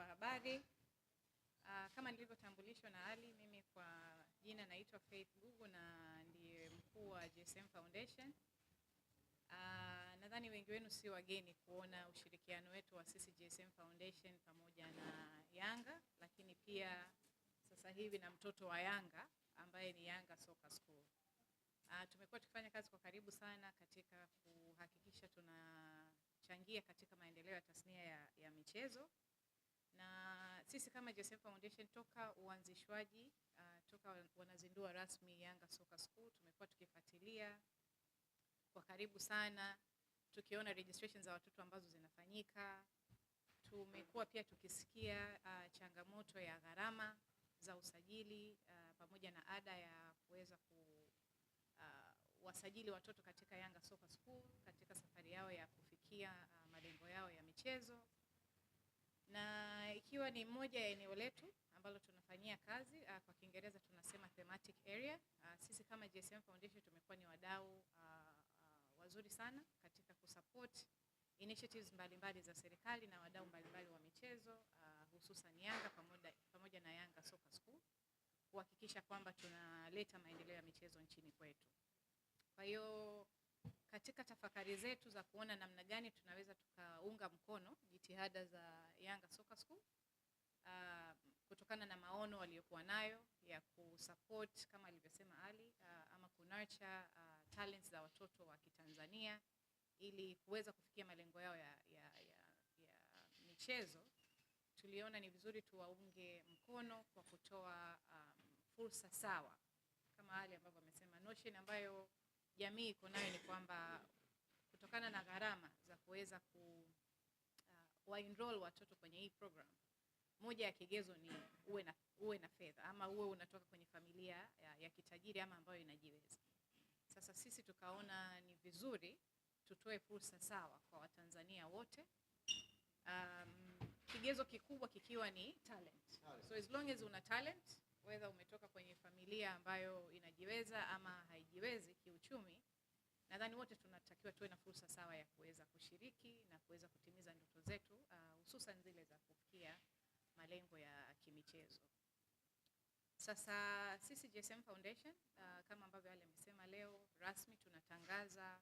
habari. Kama nilivyotambulishwa na Ali, mimi kwa jina naitwa Faith Gugu na ndiye mkuu wa GSM Foundation. Nadhani wengi wenu si wageni kuona ushirikiano wetu wa sisi GSM Foundation pamoja na Yanga, lakini pia sasa hivi na mtoto wa Yanga ambaye ni Yanga Soccer School. Tumekuwa tukifanya kazi kwa karibu sana katika kuhakikisha tunachangia katika maendeleo ya tasnia ya michezo. Na sisi kama GSM Foundation toka uanzishwaji, toka wanazindua rasmi Yanga Soccer School, tumekuwa tukifuatilia kwa karibu sana, tukiona registration za watoto ambazo zinafanyika. Tumekuwa pia tukisikia changamoto ya gharama za usajili pamoja na ada ya kuweza wasajili watoto katika Yanga Soccer School katika safari yao ya kufikia malengo yao ya michezo. Na ikiwa ni moja ya eneo letu ambalo tunafanyia kazi, kwa Kiingereza tunasema thematic area. Sisi kama GSM Foundation tumekuwa ni wadau wazuri sana katika kusupport initiatives mbalimbali za serikali na wadau mbalimbali wa michezo, hususan Yanga pamoja na Yanga Soccer School, kuhakikisha kwamba tunaleta maendeleo ya michezo nchini kwetu. Kwa hiyo katika tafakari zetu za kuona namna gani tunaweza tukaunga mkono jitihada za Yanga Soccer School, kutokana na maono waliokuwa nayo ya kusupport kama alivyosema Ali, ama kunurture talents za watoto wa Kitanzania ili kuweza kufikia malengo yao ya michezo, tuliona ni vizuri tuwaunge mkono kwa kutoa fursa sawa. Kama Ali ambavyo amesema, notion ambayo jamii iko nayo ni kwamba kutokana na gharama za kuweza enroll watoto kwenye hii program, moja ya kigezo ni uwe na fedha ama uwe unatoka kwenye familia ya kitajiri ama ambayo inajiweza. Sasa sisi tukaona ni vizuri tutoe fursa sawa kwa Watanzania wote, kigezo kikubwa kikiwa ni talent. So as long as una talent, whether umetoka kwenye familia ambayo inajiweza ama haijiwezi kiuchumi, nadhani wote tunatakiwa tuwe na fursa sawa ya kuweza kushiriki na kuweza kutimiza ndoto zetu, hususan zile za kufikia malengo ya kimichezo. Sasa sisi GSM Foundation, kama ambavyo Ale amesema, leo rasmi tunatangaza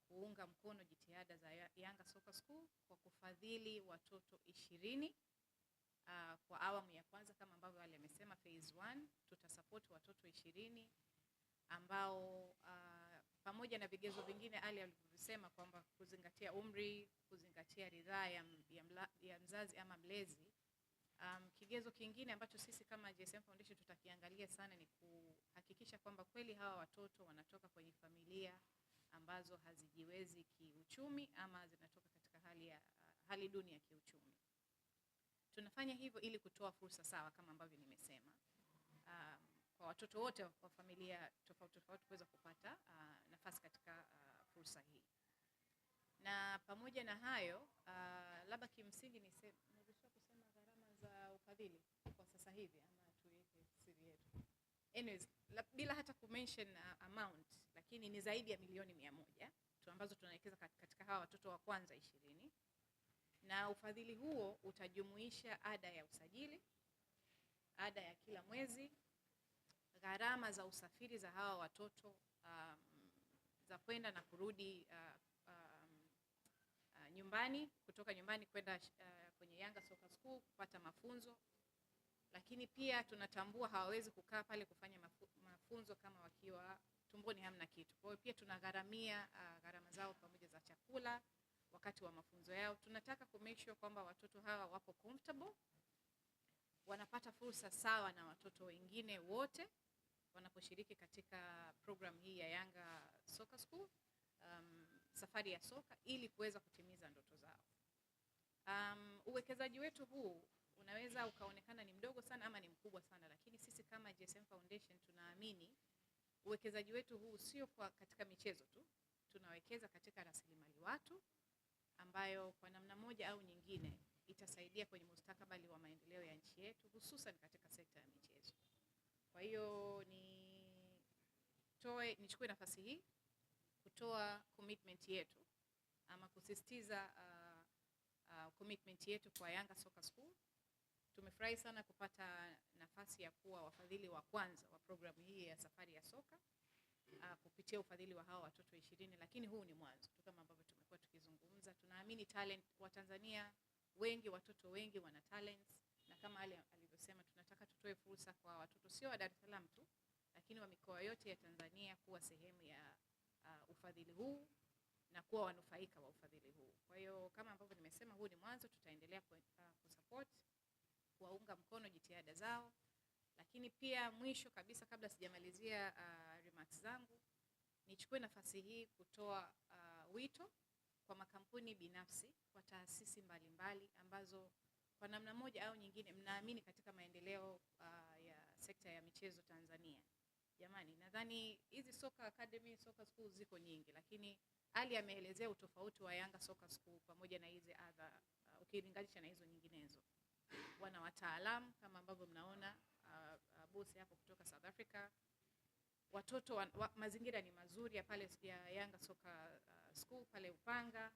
kuunga mkono jitihada za Yanga Soccer School kwa kufadhili watoto 20 kwa awamu ya kwanza. Kama ambavyo Ale amesema, phase 1 tutasupport watoto 20 ambao pamoja na vigezo vingine Ali alivyosema kwamba kuzingatia umri, kuzingatia ridhaa ya mzazi ama mlezi. Kigezo kingine ambacho sisi kama GSM Foundation tutakiangalia sana ni kuhakikisha kwamba kweli hawa watoto wanatoka kwenye familia ambazo hazijiwezi kiuchumi ama zinatoka katika hali duni ya kiuchumi. Tunafanya hivyo ili kutoa fursa sawa kama ambavyo nimesema, kwa watoto wote wa familia tofauti tofauti kuweza kupata nafasi katika fursa hii. Na pamoja na hayo, labda kimsingi nimesha kusema gharama za ufadhili kwa sasa hivi ama tuweke siri yetu. Anyways, bila hata kumention amount, lakini ni zaidi ya milioni 100 tu ambazo tunawekeza katika hawa watoto wa kwanza 20. Na ufadhili huo utajumuisha ada ya usajili, ada ya kila mwezi, gharama za usafiri za hawa watoto, za kwenda na kurudi nyumbani, kutoka nyumbani kwenda kwenye Yanga Soccer School kupata mafunzo. Lakini pia tunatambua hawawezi kukaa pale kufanya mafunzo kama wakiwa tumboni hamna kitu. Kwa hiyo pia tunagharamia gharama zao pamoja za chakula wakati wa mafunzo yao. Tunataka ku make sure kwamba watoto hawa wapo comfortable, wanapata fursa sawa na watoto wengine wote wanaposhiriki katika program hii ya Yanga Soccer School, safari ya soka, ili kuweza kutimiza ndoto zao. Uwekezaji wetu huu unaweza ukaonekana ni mdogo sana ama ni mkubwa sana, lakini sisi kama GSM Foundation tunaamini uwekezaji wetu huu sio katika michezo tu, tunawekeza katika rasilimali watu ambayo kwa namna moja au nyingine itasaidia kwenye mustakabali wa maendeleo ya nchi yetu, hususan katika sekta ya michezo. Kwa hiyo nichukue nafasi hii kutoa commitment yetu ama kusisitiza commitment yetu kwa Yanga Soccer School. Tumefurahi sana kupata nafasi ya kuwa wafadhili wa kwanza wa programu hii ya Safari ya Soka kupitia ufadhili wa hawa watoto 20, lakini huu ni mwanzo tu. Kama ambavyo tumekuwa tukizungumza, tunaamini talent wa Tanzania wengi, watoto wengi wana talents, na kama alivyosema, tunataka tutoe fursa kwa watoto sio wa Dar es Salaam tu, lakini wa mikoa yote ya Tanzania kuwa sehemu ya ufadhili huu na kuwa wanufaika wa ufadhili huu. Kwa hiyo kama ambavyo nimesema, huu ni mwanzo, tutaendelea kusupport, kuwaunga mkono jitihada zao. Lakini pia mwisho kabisa, kabla sijamalizia remarks zangu, nichukue nafasi hii kutoa wito kwa makampuni binafsi, kwa taasisi mbalimbali ambazo kwa namna moja au nyingine mnaamini katika maendeleo ya sekta ya michezo Tanzania. Jamani, nadhani hizi Soccer Academy, Soccer School ziko nyingi, lakini Ali ameelezea utofauti wa Yanga Soccer School pamoja na hizi other ukilinganisha na hizo nyinginezo. Wana wataalamu kama ambavyo mnaona bosi hapo kutoka South Africa. Watoto mazingira ni mazuri ya pale ya Yanga Soccer School pale Upanga.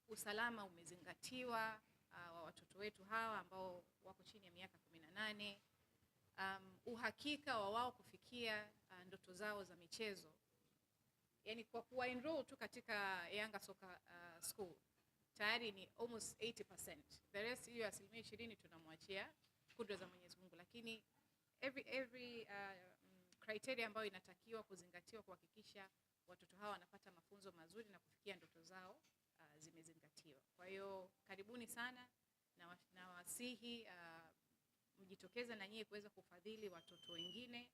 Usalama umezingatiwa wa watoto wetu hawa ambao wako chini ya miaka 18. Uhakika wa wao kufikia ndoto zao za michezo. Yani kwa kuwa enroll tu katika Yanga Soccer School tayari ni almost 80%. The rest hiyo 20% tunamwachia kudra za Mwenyezi Mungu, lakini every criteria ambayo inatakiwa kuzingatiwa kuhakikisha watoto hawa wanapata mafunzo mazuri na kufikia ndoto zao zimezingatiwa. Kwa hiyo karibuni sana, na wasihi mjitokeze na nyie kuweza kufadhili watoto wengine.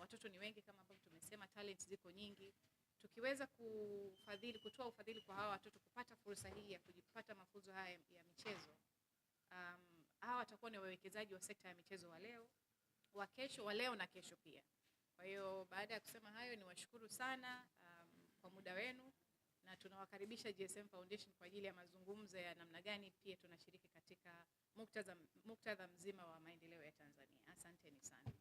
Watoto ni wengi kama ambavyo tumesema, talents ziko nyingi. Tukiweza kufadhili, kutoa ufadhili kwa hawa watoto kupata fursa hii ya kujipata mafunzo haya ya michezo, hawa watakuwa ni wawekezaji wa sekta ya michezo wa leo, wa kesho, wa leo na kesho pia. Kwa hiyo baada ya kusema hayo, niwashukuru sana kwa muda wenu, na tunawakaribisha GSM Foundation kwa ajili ya mazungumzo ya namna gani pia tunashiriki katika muktadha mzima wa maendeleo ya Tanzania. Asanteni sana.